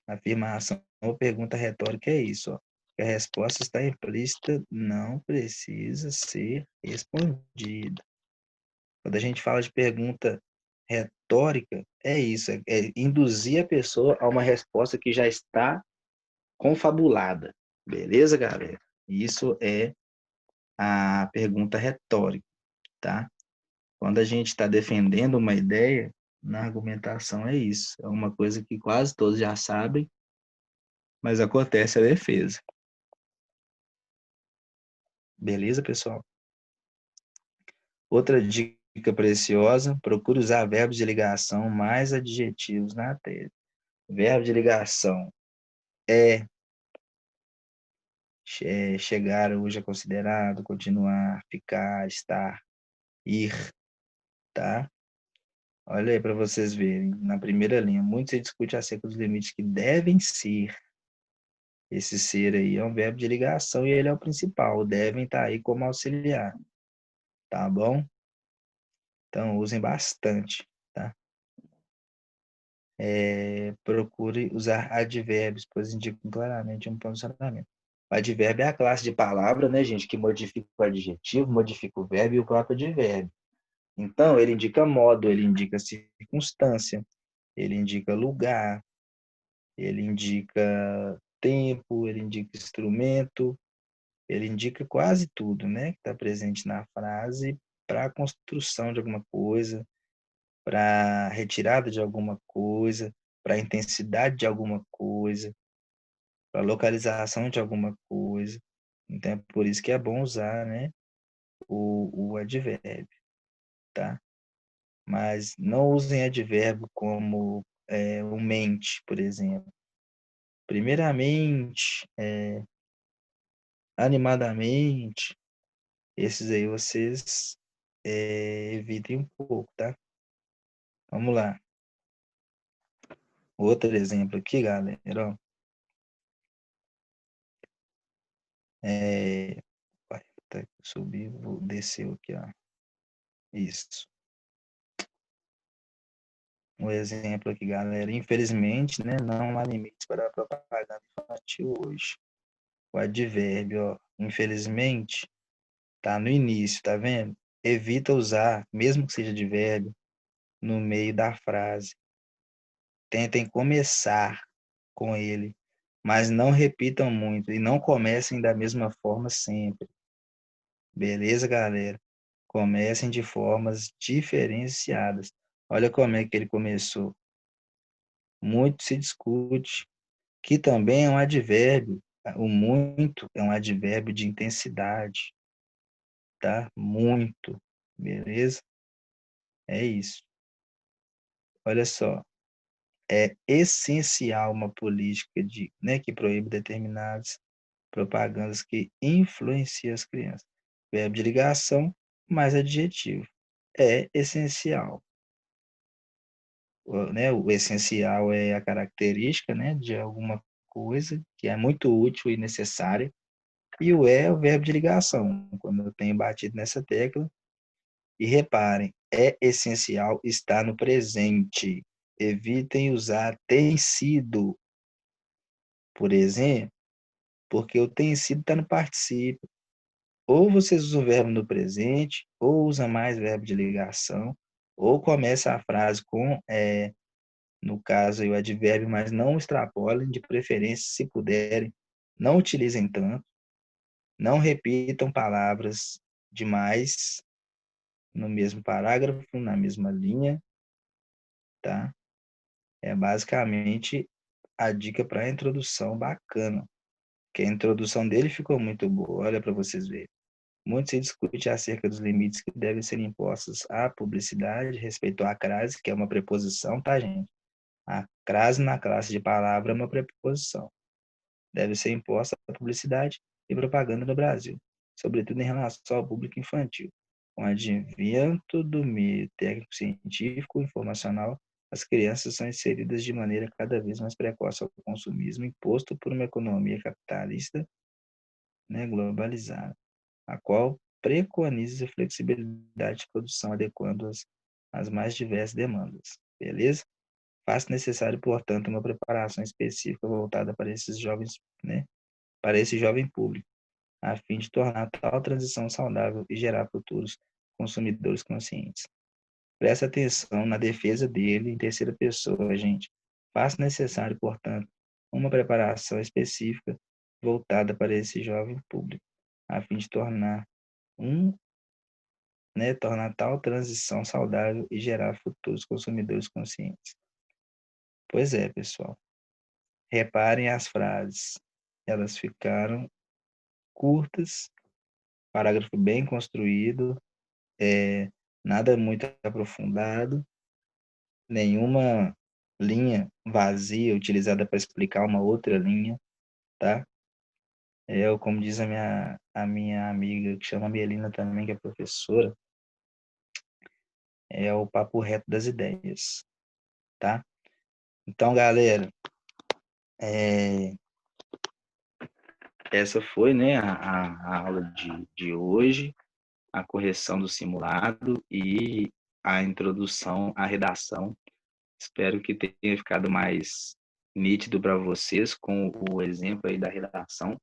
Afirmação ou pergunta retórica é isso, ó. A resposta está implícita, não precisa ser respondida. Quando a gente fala de pergunta retórica, é isso, é induzir a pessoa a uma resposta que já está confabulada. Beleza, galera? Isso é a pergunta retórica, tá? Quando a gente está defendendo uma ideia, na argumentação é isso. É uma coisa que quase todos já sabem, mas acontece a defesa. Beleza, pessoal? Outra dica preciosa, procure usar verbos de ligação mais adjetivos na tese. Verbo de ligação é, chegar, hoje é considerado, continuar, ficar, estar, ir, tá? Olha aí para vocês verem, na primeira linha, muito se discute acerca dos limites que devem ser. Esse ser aí é um verbo de ligação e ele é o principal, devem estar aí como auxiliar, tá bom? Então usem bastante, tá?
procure usar advérbios, pois indicam claramente um posicionamento. O advérbio é a classe de palavra, né, gente, que modifica o adjetivo, modifica o verbo e o próprio advérbio. Então, ele indica modo, ele indica circunstância, ele indica lugar, ele indica tempo, ele indica instrumento, ele indica quase tudo, né, que está presente na frase para a construção de alguma coisa, para a retirada de alguma coisa, para a intensidade de alguma coisa, para a localização de alguma coisa. Então, é por isso que é bom usar, né, o advérbio, tá? Mas não usem advérbio como o mente, por exemplo. Primeiramente, animadamente, esses aí vocês evitem um pouco, tá? Vamos lá. Outro exemplo aqui, galera. Ó, é, vai, tá, subir, vou descer aqui, ó. Isso. Um exemplo aqui, galera. Infelizmente, né, não há limites para a propaganda infantil hoje. O advérbio, ó, infelizmente, tá no início, tá vendo? Evita usar, mesmo que seja advérbio, no meio da frase. Tentem começar com ele, mas não repitam muito e não comecem da mesma forma sempre. Beleza, galera? Comecem de formas diferenciadas. Olha como é que ele começou. Muito se discute, que também é um advérbio. O muito é um advérbio de intensidade, tá? Muito. Beleza? É isso. Olha só. É essencial uma política né, que proíbe determinadas propagandas que influenciam as crianças. Verbo de ligação mais adjetivo. É essencial. O essencial é a característica, né, de alguma coisa que é muito útil e necessária. E é o verbo de ligação. Quando eu tenho batido nessa tecla, e reparem, é essencial estar no presente. Evitem usar tem sido, por exemplo, porque o tem sido está no particípio. Ou vocês usam o verbo no presente, ou usa mais verbo de ligação, ou começa a frase com, no caso, o advérbio, mas não extrapolem, de preferência, se puderem, não utilizem tanto, não repitam palavras demais no mesmo parágrafo, na mesma linha, tá? É basicamente a dica para a introdução bacana, que a introdução dele ficou muito boa, olha para vocês verem. Muito se discute acerca dos limites que devem ser impostos à publicidade respeito à crase, que é uma preposição, tá, gente? A crase na classe de palavra é uma preposição. Deve ser imposta à publicidade e propaganda no Brasil, sobretudo em relação ao público infantil. Com o advento do meio técnico-científico informacional, as crianças são inseridas de maneira cada vez mais precoce ao consumismo imposto por uma economia capitalista, né, globalizada, a qual preconiza flexibilidade de produção adequando-as às mais diversas demandas. Beleza? Faz necessário, portanto, uma preparação específica voltada para esses jovens, né, para esse jovem público, a fim de tornar tal transição saudável e gerar futuros consumidores conscientes. Presta atenção na defesa dele em terceira pessoa, gente. Faz necessário, portanto, uma preparação específica voltada para esse jovem público, a fim de um, tornar tal transição saudável e gerar futuros consumidores conscientes. Pois é, pessoal. Reparem as frases. Elas ficaram curtas, parágrafo bem construído, nada muito aprofundado, nenhuma linha vazia utilizada para explicar uma outra linha, tá? Como diz a minha amiga, que chama Melina também, que é professora, é o papo reto das ideias, tá? Então, galera, é, essa foi, né, a aula de hoje, a correção do simulado e a introdução à redação Espero que tenha ficado mais nítido para vocês com o exemplo aí da redação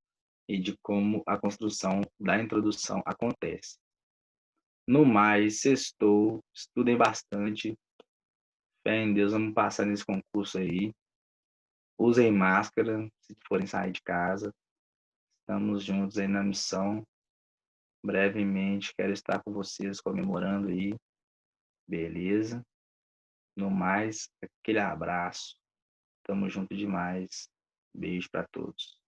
e de como a construção da introdução acontece. No mais, sextou, estudem bastante, fé em Deus, vamos passar nesse concurso aí. Usem máscara se forem sair de casa. Estamos juntos aí na missão. Brevemente quero estar com vocês comemorando aí, beleza? No mais, aquele abraço. Tamo junto demais. Beijo para todos.